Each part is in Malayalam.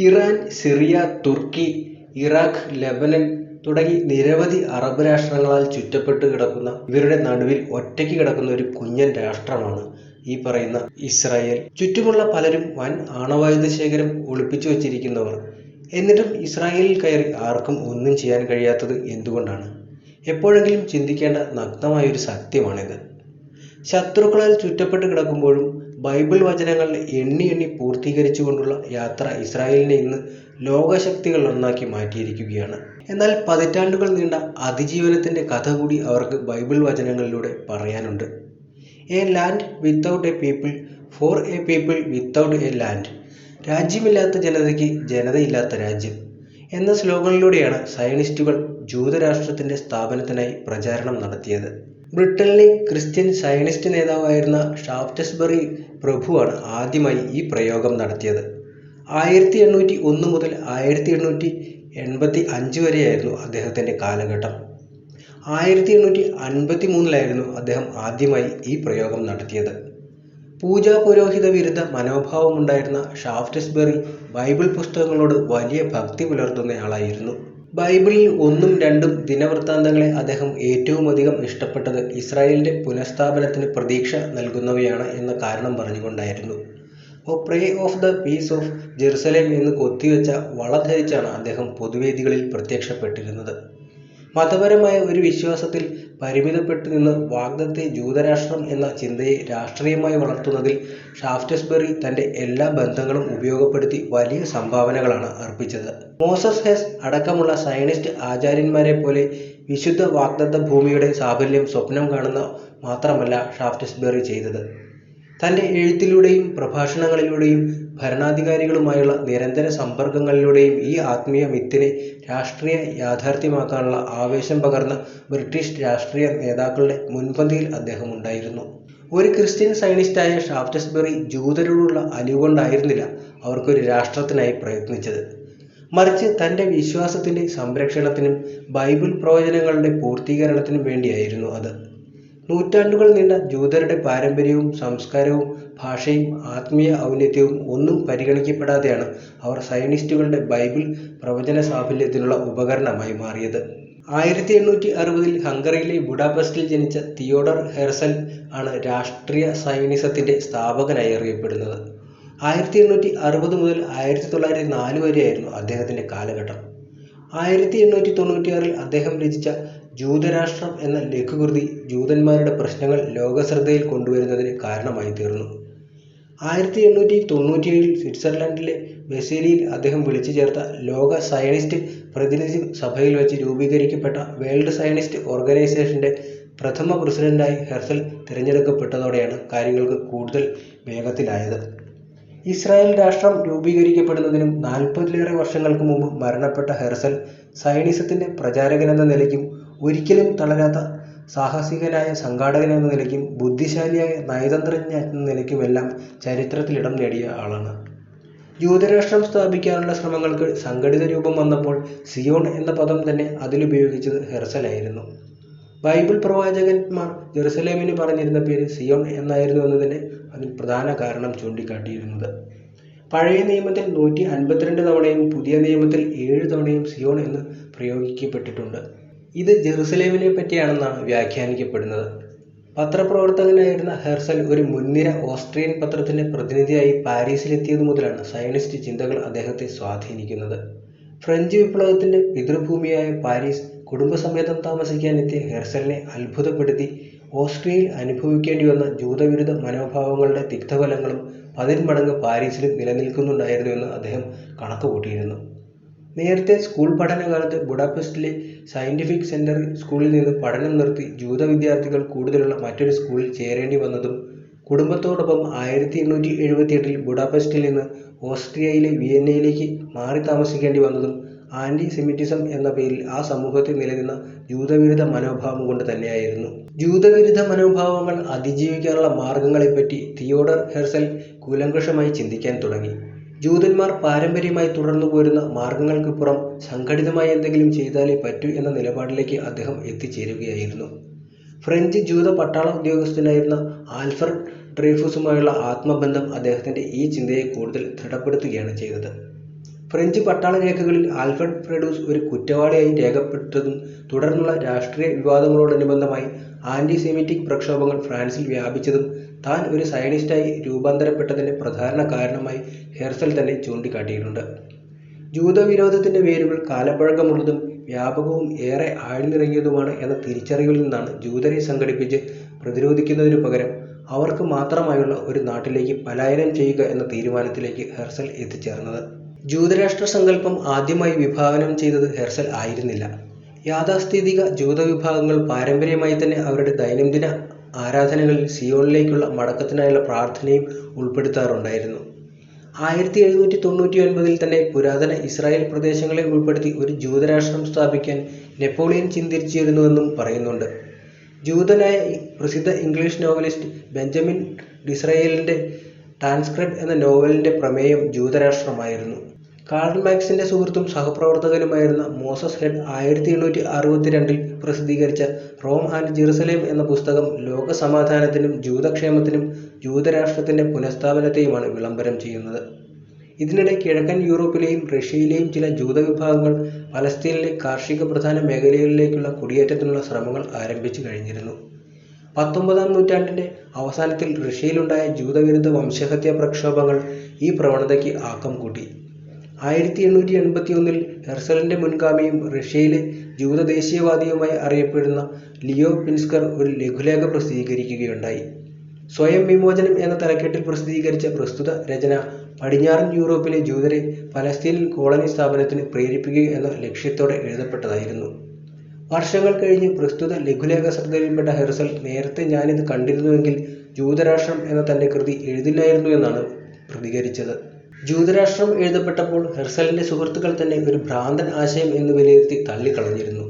ഇറാൻ, സിറിയ, തുർക്കി, ഇറാഖ്, ലെബനൻ തുടങ്ങി നിരവധി അറബ് രാഷ്ട്രങ്ങളാൽ ചുറ്റപ്പെട്ട് കിടക്കുന്ന ഇവരുടെ നടുവിൽ ഒറ്റയ്ക്ക് കിടക്കുന്ന ഒരു കുഞ്ഞൻ രാഷ്ട്രമാണ് ഈ പറയുന്ന ഇസ്രായേൽ. ചുറ്റുമുള്ള പലരും വൻ ആണവായുധ ശേഖരം ഒളിപ്പിച്ചു വച്ചിരിക്കുന്നവർ. എന്നിട്ടും ഇസ്രായേലിൽ കയറി ആർക്കും ഒന്നും ചെയ്യാൻ കഴിയാത്തത് എന്തുകൊണ്ടാണ്? എപ്പോഴെങ്കിലും ചിന്തിക്കേണ്ട നഗ്നമായൊരു സത്യമാണിത്. ശത്രുക്കളാൽ ചുറ്റപ്പെട്ട് കിടക്കുമ്പോഴും ബൈബിൾ വചനങ്ങൾ എണ്ണി എണ്ണി പൂർത്തീകരിച്ചുകൊണ്ടുള്ള യാത്ര ഇസ്രായേലിനെ ഇന്ന് ലോകശക്തികൾ ഒന്നാക്കി മാറ്റിയിരിക്കുകയാണ്. എന്നാൽ പതിറ്റാണ്ടുകൾ നീണ്ട അതിജീവനത്തിന്റെ കഥ കൂടി അവർക്ക് ബൈബിൾ വചനങ്ങളിലൂടെ പറയാനുണ്ട്. A land without a people for a people without a land. രാജ്യമില്ലാത്ത ജനതയ്ക്ക് ജനതയില്ലാത്ത രാജ്യം എന്ന സ്ലോഗനിലൂടെയാണ് സയനിസ്റ്റുകൾ ജൂതരാഷ്ട്രത്തിന്റെ സ്ഥാപനത്തിനായി പ്രചാരണം നടത്തിയത്. ബ്രിട്ടനിലെ ക്രിസ്ത്യൻ സയനിസ്റ്റ് നേതാവായിരുന്ന ഷാഫ്റ്റസ്ബറി പ്രഭുവാണ് ആദ്യമായി ഈ പ്രയോഗം നടത്തിയത്. 1801 മുതൽ 1885 വരെയായിരുന്നു അദ്ദേഹത്തിൻ്റെ കാലഘട്ടം. 1853 അദ്ദേഹം ആദ്യമായി ഈ പ്രയോഗം നടത്തിയത്. പൂജാ പുരോഹിത വിരുദ്ധ മനോഭാവമുണ്ടായിരുന്ന ഷാഫ്റ്റസ്ബറി ബൈബിൾ പുസ്തകങ്ങളോട് വലിയ ഭക്തി പുലർത്തുന്നയാളായിരുന്നു. ബൈബിളിൽ 1ഉം 2ഉം ദിനവൃത്താന്തങ്ങളെ അദ്ദേഹം ഏറ്റവും അധികം ഇഷ്ടപ്പെട്ടത് ഇസ്രായേലിന്റെ പുനഃസ്ഥാപനത്തിന് പ്രതീക്ഷ നൽകുന്നവയാണ് എന്ന കാരണം പറഞ്ഞുകൊണ്ടായിരുന്നു. O pray of the peace of Jerusalem എന്ന് കൊത്തിവെച്ച വള ധരിച്ചാണ് അദ്ദേഹം പൊതുവേദികളിൽ പ്രത്യക്ഷപ്പെട്ടിരുന്നത്. മതപരമായ ഒരു വിശ്വാസത്തിൽ പരിമിതപ്പെട്ടു നിന്ന് വാഗ്ദത്ത ജൂതരാഷ്ട്രം എന്ന ചിന്തയെ രാഷ്ട്രീയമായി വളർത്തുന്നതിൽ ഷാഫ്റ്റസ്ബറി തൻ്റെ എല്ലാ ബന്ധങ്ങളും ഉപയോഗപ്പെടുത്തി വലിയ സംഭാവനകളാണ് അർപ്പിച്ചത്. മോസസ് ഹെസ് അടക്കമുള്ള സയനിസ്റ്റ് ആചാര്യന്മാരെ പോലെ വിശുദ്ധ വാഗ്ദത്ത ഭൂമിയുടെ സാഫല്യം സ്വപ്നം കാണുന്ന മാത്രമല്ല ഷാഫ്റ്റസ്ബറി ചെയ്തത്. തൻ്റെ എഴുത്തിലൂടെയും പ്രഭാഷണങ്ങളിലൂടെയും ഭരണാധികാരികളുമായുള്ള നിരന്തര സമ്പർക്കങ്ങളിലൂടെയും ഈ ആത്മീയ മിത്തിനെ രാഷ്ട്രീയ യാഥാർത്ഥ്യമാക്കാനുള്ള ആവേശം പകർന്ന ബ്രിട്ടീഷ് രാഷ്ട്രീയ നേതാക്കളുടെ മുൻപന്തിയിൽ അദ്ദേഹം ഉണ്ടായിരുന്നു. ഒരു ക്രിസ്ത്യൻ സയനിസ്റ്റായ ഷാഫ്റ്റസ്ബറി ജൂതരോടുള്ള അലിവുകൊണ്ടായിരുന്നില്ല അവർക്കൊരു രാഷ്ട്രത്തിനായി പ്രയത്നിച്ചത്. മറിച്ച് തൻ്റെ വിശ്വാസത്തിൻ്റെ സംരക്ഷണത്തിനും ബൈബിൾ പ്രവചനങ്ങളുടെ പൂർത്തീകരണത്തിനും വേണ്ടിയായിരുന്നു അത്. നൂറ്റാണ്ടുകൾ നീണ്ട ജൂതരുടെ പാരമ്പര്യവും സംസ്കാരവും ഭാഷയും ആത്മീയ ഔന്നത്യവും ഒന്നും പരിഗണിക്കപ്പെടാതെയാണ് അവർ സയനിസ്റ്റുകളുടെ ബൈബിൾ പ്രവചന സാഫല്യത്തിനുള്ള ഉപകരണമായി മാറിയത്. 1860 ഹംഗറിയിലെ ബുഡാപെസ്റ്റിൽ ജനിച്ച തിയോഡർ ഹെർസൽ ആണ് രാഷ്ട്രീയ സയനിസത്തിന്റെ സ്ഥാപകനായി അറിയപ്പെടുന്നത്. 1860 മുതൽ 1904 വരെയായിരുന്നു അദ്ദേഹത്തിന്റെ കാലഘട്ടം. 1896 അദ്ദേഹം രചിച്ച ജൂതരാഷ്ട്രം എന്ന ലഘുകൃതി ജൂതന്മാരുടെ പ്രശ്നങ്ങൾ ലോകശ്രദ്ധയിൽ കൊണ്ടുവരുന്നതിന് കാരണമായി തീർന്നു. 1897 സ്വിറ്റ്സർലൻഡിലെ വെസേലിയിൽ അദ്ദേഹം വിളിച്ചു ചേർത്ത ലോക സയനിസ്റ്റ് പ്രതിനിധി സഭയിൽ വെച്ച് രൂപീകരിക്കപ്പെട്ട വേൾഡ് സയനിസ്റ്റ് ഓർഗനൈസേഷന്റെ പ്രഥമ പ്രസിഡന്റായി ഹെർസൽ തിരഞ്ഞെടുക്കപ്പെട്ടതോടെയാണ് കാര്യങ്ങൾക്ക് കൂടുതൽ വേഗത്തിലായത്. ഇസ്രായേൽ രാഷ്ട്രം രൂപീകരിക്കപ്പെടുന്നതിനും 40-ലേറെ വർഷങ്ങൾക്ക് മുമ്പ് മരണപ്പെട്ട ഹെർസൽ സയനിസത്തിന്റെ പ്രചാരകനെന്ന നിലയ്ക്കും ഒരിക്കലും തളരാത്ത സാഹസികനായ സംഘാടകനെന്ന നിലയ്ക്കും ബുദ്ധിശാലിയായ നയതന്ത്രജ്ഞ എന്ന നിലയ്ക്കുമെല്ലാം ചരിത്രത്തിൽ ഇടം നേടിയ ആളാണ്. ജൂതരാഷ്ട്രം സ്ഥാപിക്കാനുള്ള ശ്രമങ്ങൾക്ക് സംഘടിത രൂപം വന്നപ്പോൾ സിയോൺ എന്ന പദം തന്നെ അതിലുപയോഗിച്ചത് ഹെർസലായിരുന്നു. ബൈബിൾ പ്രവാചകന്മാർ ജെറുസലേമിന് പറഞ്ഞിരുന്ന പേര് സിയോൺ എന്നായിരുന്നു എന്നതിന് അതിന് പ്രധാന കാരണം ചൂണ്ടിക്കാട്ടിയിരുന്നത്. പഴയ നിയമത്തിൽ 152 തവണയും പുതിയ നിയമത്തിൽ 7 തവണയും സിയോൺ എന്ന് പ്രയോഗിക്കപ്പെട്ടിട്ടുണ്ട്. ഇത് ജെറുസലേമിനെ പറ്റിയാണെന്നാണ് വ്യാഖ്യാനിക്കപ്പെടുന്നത്. പത്രപ്രവർത്തകനായിരുന്ന ഹെർസൽ ഒരു മുൻനിര ഓസ്ട്രിയൻ പത്രത്തിന്റെ പ്രതിനിധിയായി പാരീസിലെത്തിയതു മുതലാണ് സയനിസ്റ്റ് ചിന്തകൾ അദ്ദേഹത്തെ സ്വാധീനിക്കുന്നത്. ഫ്രഞ്ച് വിപ്ലവത്തിന്റെ പിതൃഭൂമിയായ പാരീസ് കുടുംബസമേതം താമസിക്കാനെത്തിയ ഹെർസലിനെ അത്ഭുതപ്പെടുത്തി ഓസ്ട്രിയയിൽ അനുഭവിക്കേണ്ടി വന്ന ജൂതവിരുദ്ധ മനോഭാവങ്ങളുടെ തിക്തഫലങ്ങളും 10 മടങ്ങ് പാരീസിലും നിലനിൽക്കുന്നുണ്ടായിരുന്നുവെന്ന് അദ്ദേഹം കണക്കുകൂട്ടിയിരുന്നു. നേരത്തെ സ്കൂൾ പഠനകാലത്ത് ബുഡാപെസ്റ്റിലെ സയന്റിഫിക് സെന്റർ സ്കൂളിൽ നിന്ന് പഠനം നിർത്തി ജൂത വിദ്യാർത്ഥികൾ കൂടുതലുള്ള മറ്റൊരു സ്കൂളിൽ ചേരേണ്ടി വന്നതും കുടുംബത്തോടൊപ്പം 1878 ബുഡാപെസ്റ്റിൽ നിന്ന് ഓസ്ട്രിയയിലെ വിയന്നയിലേക്ക് മാറി താമസിക്കേണ്ടി വന്നതും ആന്റി സെമിറ്റിസം എന്ന പേരിൽ ആ സമൂഹത്തിൽ നിലനിന്ന ജൂതവിരുദ്ധ മനോഭാവം കൊണ്ട് തന്നെയായിരുന്നു. ജൂതവിരുദ്ധ മനോഭാവങ്ങൾ അതിജീവിക്കാനുള്ള മാർഗങ്ങളെപ്പറ്റി തിയോഡർ ഹെർസൽ കൂലങ്കഷമായി ചിന്തിക്കാൻ തുടങ്ങി. ജൂതന്മാർ പാരമ്പര്യമായി തുടർന്നു പോരുന്ന മാർഗങ്ങൾക്കിപ്പുറം സംഘടിതമായി എന്തെങ്കിലും ചെയ്താലേ പറ്റൂ എന്ന നിലപാടിലേക്ക് അദ്ദേഹം എത്തിച്ചേരുകയായിരുന്നു. ഫ്രഞ്ച് ജൂത പട്ടാള ഉദ്യോഗസ്ഥനായിരുന്ന ആൽഫ്രഡ് ഡ്രേഫുസുമായുള്ള ആത്മബന്ധം അദ്ദേഹത്തിന്റെ ഈ ചിന്തയെ കൂടുതൽ ദൃഢപ്പെടുത്തുകയാണ് ചെയ്തത്. ഫ്രഞ്ച് പട്ടാള രേഖകളിൽ ആൽഫ്രഡ് ഫ്രെഡൂസ് ഒരു കുറ്റവാളിയായി രേഖപ്പെട്ടതും തുടർന്നുള്ള രാഷ്ട്രീയ വിവാദങ്ങളോടനുബന്ധമായി ആന്റിസെമിറ്റിക് പ്രക്ഷോഭങ്ങൾ ഫ്രാൻസിൽ വ്യാപിച്ചതും താൻ ഒരു സയനിസ്റ്റായി രൂപാന്തരപ്പെട്ടതിൻ്റെ പ്രധാന കാരണമായി ഹെർസൽ തന്നെ ചൂണ്ടിക്കാട്ടിയിട്ടുണ്ട്. ജൂതവിരോധത്തിൻ്റെ വേരുകൾ കാലപ്പഴക്കമുള്ളതും വ്യാപകവും ഏറെ ആഴ്ന്നിറങ്ങിയതുമാണ് എന്ന തിരിച്ചറിവിൽ നിന്നാണ് ജൂതരെ സംഘടിപ്പിച്ച് പ്രതിരോധിക്കുന്നതിനു പകരം അവർക്ക് മാത്രമായുള്ള ഒരു നാട്ടിലേക്ക് പലായനം ചെയ്യുക എന്ന തീരുമാനത്തിലേക്ക് ഹെർസൽ എത്തിച്ചേർന്നത്. ജൂതരാഷ്ട്ര സങ്കല്പം ആദ്യമായി വിഭാവനം ചെയ്തത് ഹെർസൽ ആയിരുന്നില്ല. യാഥാസ്ഥിതിക ജൂതവിഭാഗങ്ങൾ പാരമ്പര്യമായി തന്നെ അവരുടെ ദൈനംദിന ആരാധനകളിൽ സിയോണിലേക്കുള്ള മടക്കത്തിനായുള്ള പ്രാർത്ഥനയും ഉൾപ്പെടുത്താറുണ്ടായിരുന്നു. 1799 തന്നെ പുരാതന ഇസ്രായേൽ പ്രദേശങ്ങളെ ഉൾപ്പെടുത്തി ഒരു ജൂതരാഷ്ട്രം സ്ഥാപിക്കാൻ നെപ്പോളിയൻ ചിന്തിച്ചിരുന്നുവെന്നും പറയുന്നുണ്ട്. ജൂതനായ പ്രസിദ്ധ ഇംഗ്ലീഷ് നോവലിസ്റ്റ് ബെഞ്ചമിൻ ഡിസ്രയേലിൻ്റെ ടാൻസ്ക്രെഡ് എന്ന നോവലിൻ്റെ പ്രമേയം ജൂതരാഷ്ട്രമായിരുന്നു. കാൾ മാർക്സിൻ്റെ സുഹൃത്തും സഹപ്രവർത്തകനുമായിരുന്ന മോസസ് ഹെഡ് 1862 പ്രസിദ്ധീകരിച്ച റോം ആൻഡ് ജെറുസലേം എന്ന പുസ്തകം ലോകസമാധാനത്തിനും ജൂതക്ഷേമത്തിനും ജൂതരാഷ്ട്രത്തിൻ്റെ പുനഃസ്ഥാപനത്തെയുമാണ് വിളംബരം ചെയ്യുന്നത്. ഇതിനിടെ കിഴക്കൻ യൂറോപ്പിലെയും റഷ്യയിലെയും ചില ജൂതവിഭാഗങ്ങൾ പലസ്തീനിലെ കാർഷിക പ്രധാന മേഖലകളിലേക്കുള്ള കുടിയേറ്റത്തിനുള്ള ശ്രമങ്ങൾ ആരംഭിച്ചു കഴിഞ്ഞിരുന്നു. 19-ാം നൂറ്റാണ്ടിൻ്റെ അവസാനത്തിൽ റഷ്യയിലുണ്ടായ ജൂതവിരുദ്ധ വംശഹത്യാ പ്രക്ഷോഭങ്ങൾ ഈ പ്രവണതയ്ക്ക് ആക്കം കൂട്ടി. 1881 ഹെർസലിൻ്റെ മുൻഗാമിയും റഷ്യയിലെ ജൂതദേശീയവാദിയുമായി അറിയപ്പെടുന്ന ലിയോ പിൻസ്കർ ഒരു ലഘുലേഖ പ്രസിദ്ധീകരിക്കുകയുണ്ടായി. സ്വയം വിമോചനം എന്ന തലക്കെട്ടിൽ പ്രസിദ്ധീകരിച്ച പ്രസ്തുത രചന പടിഞ്ഞാറൻ യൂറോപ്പിലെ ജൂതരെ പലസ്തീനിൽ കോളനി സ്ഥാപനത്തിന് പ്രേരിപ്പിക്കുക എന്ന ലക്ഷ്യത്തോടെ എഴുതപ്പെട്ടതായിരുന്നു. വർഷങ്ങൾ കഴിഞ്ഞ് പ്രസ്തുത ലഘുലേഖ ശ്രദ്ധയിൽപ്പെട്ട ഹെർസൽ നേരത്തെ ഞാനിത് കണ്ടിരുന്നുവെങ്കിൽ ജൂതരാഷ്ട്രം എന്ന തൻ്റെ കൃതി എഴുതില്ലായിരുന്നു എന്നാണ് പ്രതികരിച്ചത്. ജൂതരാഷ്ട്രം എഴുതപ്പെട്ടപ്പോൾ ഹെർസലിൻ്റെ സുഹൃത്തുക്കൾ തന്നെ ഒരു ഭ്രാന്തൻ ആശയം എന്ന് വിലയിരുത്തി തള്ളിക്കളഞ്ഞിരുന്നു.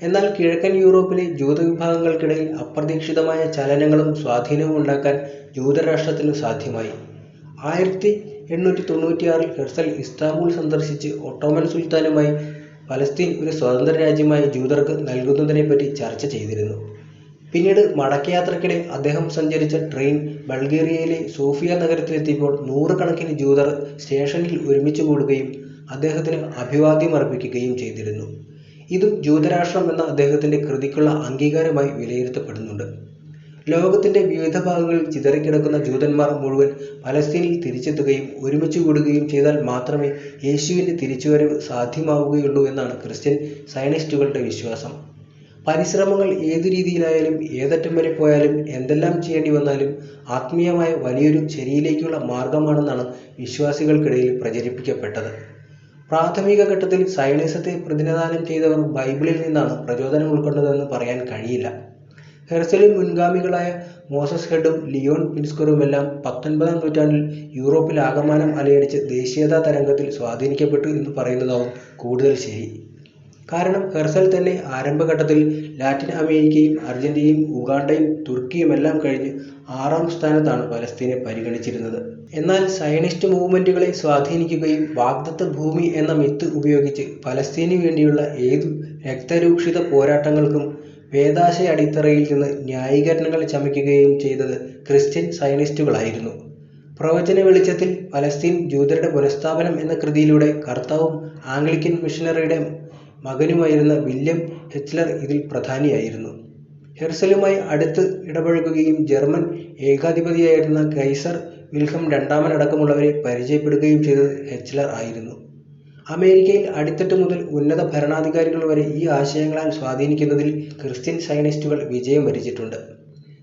എന്നാൽ കിഴക്കൻ യൂറോപ്പിലെ ജൂതവിഭാഗങ്ങൾക്കിടയിൽ അപ്രതീക്ഷിതമായ ചലനങ്ങളും സ്വാധീനവും ഉണ്ടാക്കാൻ ജൂതരാഷ്ട്രത്തിന് സാധ്യമായി. 1896 ഹെർസൽ ഇസ്താംബൂൾ സന്ദർശിച്ച് ഒട്ടോമൻ സുൽത്താനുമായി പലസ്തീൻ ഒരു സ്വതന്ത്ര രാജ്യമായി ജൂതർക്ക് നൽകുന്നതിനെപ്പറ്റി ചർച്ച ചെയ്തിരുന്നു. പിന്നീട് മടക്കയാത്രയ്ക്കിടെ അദ്ദേഹം സഞ്ചരിച്ച ട്രെയിൻ ബൾഗേറിയയിലെ സോഫിയ നഗരത്തിലെത്തിയപ്പോൾ നൂറുകണക്കിന് ജൂതർ സ്റ്റേഷനിൽ ഒരുമിച്ച് കൂടുകയും അദ്ദേഹത്തിന് അഭിവാദ്യമർപ്പിക്കുകയും ചെയ്തിരുന്നു. ഇതും ജൂതരാഷ്ട്രം എന്ന അദ്ദേഹത്തിൻ്റെ കൃതിക്കുള്ള അംഗീകാരമായി വിലയിരുത്തപ്പെടുന്നുണ്ട്. ലോകത്തിൻ്റെ വിവിധ ഭാഗങ്ങളിൽ ചിതറിക്കിടക്കുന്ന ജൂതന്മാർ മുഴുവൻ പലസ്തീനിൽ തിരിച്ചെത്തുകയും ഒരുമിച്ച് കൂടുകയും ചെയ്താൽ മാത്രമേ യേശുവിൻ്റെ തിരിച്ചുവരവ് സാധ്യമാവുകയുള്ളൂ എന്നാണ് ക്രിസ്ത്യൻ സയനിസ്റ്റുകളുടെ വിശ്വാസം. പരിശ്രമങ്ങൾ ഏതു രീതിയിലായാലും ഏതറ്റം വരെ പോയാലും എന്തെല്ലാം ചെയ്യേണ്ടി വന്നാലും ആത്മീയമായ വലിയൊരു ശരിയിലേക്കുള്ള മാർഗമാണെന്നാണ് വിശ്വാസികൾക്കിടയിൽ പ്രചരിപ്പിക്കപ്പെട്ടത്. പ്രാഥമിക ഘട്ടത്തിൽ സയനിസത്തെ പ്രതിനിധാനം ചെയ്തവർ ബൈബിളിൽ നിന്നാണ് പ്രചോദനം ഉൾക്കൊണ്ടതെന്ന് പറയാൻ കഴിയില്ല. ഹെർസലും മുൻഗാമികളായ മോസസ് ഹെഡും ലിയോൺ പിൻസ്കറുമെല്ലാം 19-ാം നൂറ്റാണ്ടിൽ യൂറോപ്പിൽ ആകമാനം അലയടിച്ച് ദേശീയതാ തരംഗത്തിൽ സ്വാധീനിക്കപ്പെട്ടു എന്ന് പറയുന്നതാവും കൂടുതൽ ശരി. കാരണം ഹെർസൽ തന്നെ ആരംഭഘട്ടത്തിൽ ലാറ്റിൻ അമേരിക്കയും അർജന്റീനയും ഉഗാണ്ടയും തുർക്കിയുമെല്ലാം കഴിഞ്ഞ് 6-ാം സ്ഥാനത്താണ് പലസ്തീനെ പരിഗണിച്ചിരുന്നത്. എന്നാൽ സയനിസ്റ്റ് മൂവ്മെൻറ്റുകളെ സ്വാധീനിക്കുകയും വാഗ്ദത്ത ഭൂമി എന്ന മിത്ത് ഉപയോഗിച്ച് പലസ്തീനു വേണ്ടിയുള്ള ഏതു രക്തരൂക്ഷിത പോരാട്ടങ്ങൾക്കും വേദാശയ അടിത്തറയിൽ നിന്ന് ന്യായീകരണങ്ങൾ ചമയ്ക്കുകയും ചെയ്തത് ക്രിസ്ത്യൻ സയനിസ്റ്റുകളായിരുന്നു. പ്രവചന വെളിച്ചത്തിൽ പലസ്തീൻ ജൂതരുടെ പുനഃസ്ഥാപനം എന്ന കൃതിയിലൂടെ കർത്താവും ആംഗ്ലിക്കൻ മിഷനറിയുടെ മകനുമായിരുന്ന വില്യം ഹെച്ച്ലർ ഇതിൽ പ്രധാനിയായിരുന്നു. ഹെർസലുമായി അടുത്ത് ഇടപഴകുകയും ജർമ്മൻ ഏകാധിപതിയായിരുന്ന കൈസർ വിൽഹം രണ്ടാമനടക്കമുള്ളവരെ പരിചയപ്പെടുകയും ചെയ്തത് ഹെച്ച്ലർ ആയിരുന്നു. അമേരിക്കയിൽ അടിത്തട്ട് മുതൽ ഉന്നത ഭരണാധികാരികൾ വരെ ഈ ആശയങ്ങളാൽ സ്വാധീനിക്കുന്നതിൽ ക്രിസ്ത്യൻ സയനിസ്റ്റുകൾ വിജയം വരിച്ചിട്ടുണ്ട്.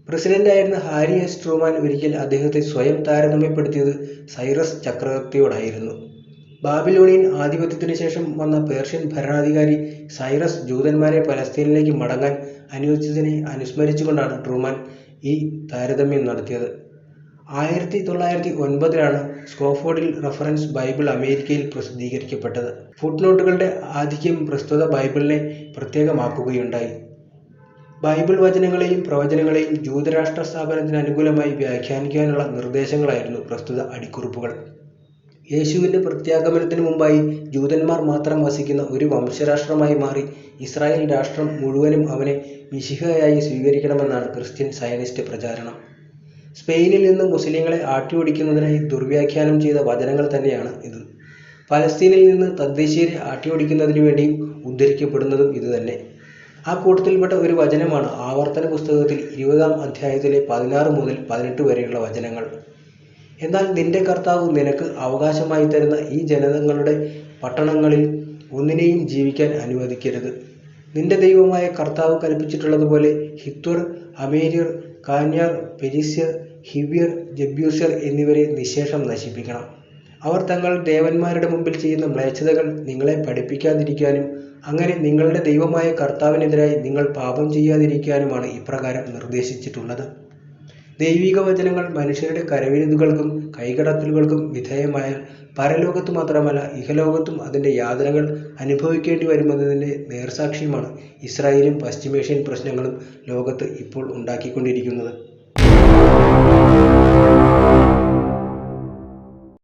പ്രസിഡന്റായിരുന്ന ഹാരി എസ് ട്രൂമാൻ ഒരിക്കൽ അദ്ദേഹത്തെ സ്വയം താരതമ്യപ്പെടുത്തിയത് സൈറസ് ചക്രവർത്തിയോടായിരുന്നു. ബാബിലോണിയൻ ആധിപത്യത്തിനു ശേഷം വന്ന പേർഷ്യൻ ഭരണാധികാരി സൈറസ് ജൂതന്മാരെ പലസ്തീനിലേക്ക് മടങ്ങാൻ അനുവദിച്ചതിനെ അനുസ്മരിച്ചുകൊണ്ടാണ് ട്രൂമാൻ ഈ താരതമ്യം നടത്തിയത്. 1909 സ്കോഫോർഡിൽ റഫറൻസ് ബൈബിൾ അമേരിക്കയിൽ പ്രസിദ്ധീകരിക്കപ്പെട്ടത്. ഫുട്നോട്ടുകളുടെ ആധിക്യം പ്രസ്തുത ബൈബിളിനെ പ്രത്യേകമാക്കുകയുണ്ടായി. ബൈബിൾ വചനങ്ങളെയും പ്രവചനങ്ങളെയും ജൂതരാഷ്ട്ര സ്ഥാപനത്തിന് അനുകൂലമായി വ്യാഖ്യാനിക്കാനുള്ള നിർദ്ദേശങ്ങളായിരുന്നു പ്രസ്തുത അടിക്കുറിപ്പുകൾ. യേശുവിൻ്റെ പ്രത്യാഗമനത്തിനു മുമ്പായി ജൂതന്മാർ മാത്രം വസിക്കുന്ന ഒരു വംശരാഷ്ട്രമായി മാറി ഇസ്രായേൽ രാഷ്ട്രം മുഴുവനും അവനെ മിശിഹയായി സ്വീകരിക്കണമെന്നാണ് ക്രിസ്ത്യൻ സയനിസ്റ്റ് പ്രചാരണം. സ്പെയിനിൽ നിന്ന് മുസ്ലിങ്ങളെ ആട്ടിയോടിക്കുന്നതിനായി ദുർവ്യാഖ്യാനം ചെയ്ത വചനങ്ങൾ തന്നെയാണ് ഇത്. പലസ്തീനിൽ നിന്ന് തദ്ദേശീയരെ ആട്ടിയോടിക്കുന്നതിനു വേണ്ടിയും ഉദ്ധരിക്കപ്പെടുന്നതും ഇതുതന്നെ. ആ കൂട്ടത്തിൽപ്പെട്ട ഒരു വചനമാണ് ആവർത്തന പുസ്തകത്തിൽ 20-ാം അധ്യായത്തിലെ 16 മുതൽ 18 വരെയുള്ള വചനങ്ങൾ. എന്നാൽ നിന്റെ കർത്താവ് നിനക്ക് അവകാശമായി തരുന്ന ഈ ജനതങ്ങളുടെ പട്ടണങ്ങളിൽ ഒന്നിനെയും ജീവിക്കാൻ അനുവദിക്കരുത്. നിന്റെ ദൈവമായ കർത്താവ് കൽപ്പിച്ചിട്ടുള്ളതുപോലെ ഹിത്യർ, അമോര്യർ, കാന്യാർ, പെരിസ്യർ, ഹിവ്യർ, ജെബ്യൂസ്യർ എന്നിവരെ നിശ്ശേഷം നശിപ്പിക്കണം. അവർ തങ്ങൾ ദേവന്മാരുടെ മുമ്പിൽ ചെയ്യുന്ന മ്ലേച്ഛതകൾ നിങ്ങളെ പഠിപ്പിക്കാതിരിക്കാനും അങ്ങനെ നിങ്ങളുടെ ദൈവമായ കർത്താവിനെതിരായി നിങ്ങൾ പാപം ചെയ്യാതിരിക്കാനുമാണ് ഇപ്രകാരം നിർദ്ദേശിച്ചിട്ടുള്ളത്. ദൈവിക വചനങ്ങൾ മനുഷ്യരുടെ കരവിരുതുകൾക്കും കൈകടത്തലുകൾക്കും വിധേയമായാൽ പരലോകത്ത് മാത്രമല്ല ഇഹലോകത്തും അതിൻ്റെ യാതനകൾ അനുഭവിക്കേണ്ടി വരുമെന്നതിൻ്റെ നേർസാക്ഷ്യമാണ് ഇസ്രായേലും പശ്ചിമേഷ്യൻ പ്രശ്നങ്ങളും ലോകത്ത് ഇപ്പോൾ ഉണ്ടാക്കിക്കൊണ്ടിരിക്കുന്നത്.